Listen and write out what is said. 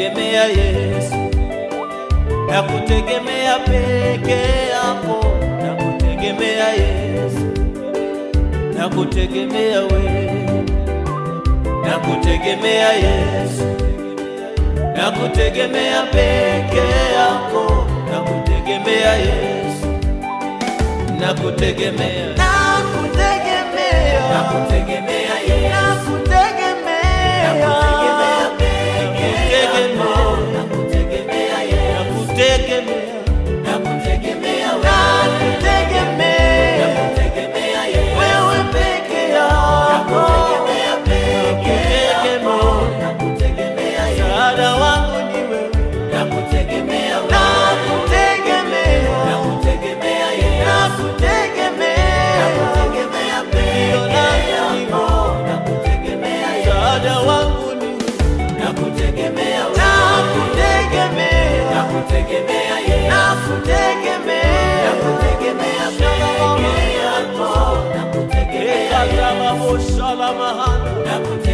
nakutegemea Yesu, nakutegemea peke yako, nakutegemea Yesu, nakutegemea wewe, nakutegemea Yesu, nakutegemea peke yako, nakutegemea Yesu, nakutegemea, nakutegemea, nakutegemea Yesu, nakutegemea, nakutegemea peke yako, nakutegemea Yesu, nakutegemea, nakutegemea wewe, nakutegemea Yesu, wewe peke yako, nakutegemea peke yako, nakutegemea Yesu, msaada wangu ni wewe, nakutegemea wewe, nakutegemea, nakutegemea Yesu, nakutegemea, nakutegemea peke yako, nakutegemea Yesu, msaada wangu ni wewe, nakutegemea wewe, nakutegemea, nakutegemea Yesu, nakutegemea, nakutegemea peke yako, nakutegemea Yesu, nakutegemea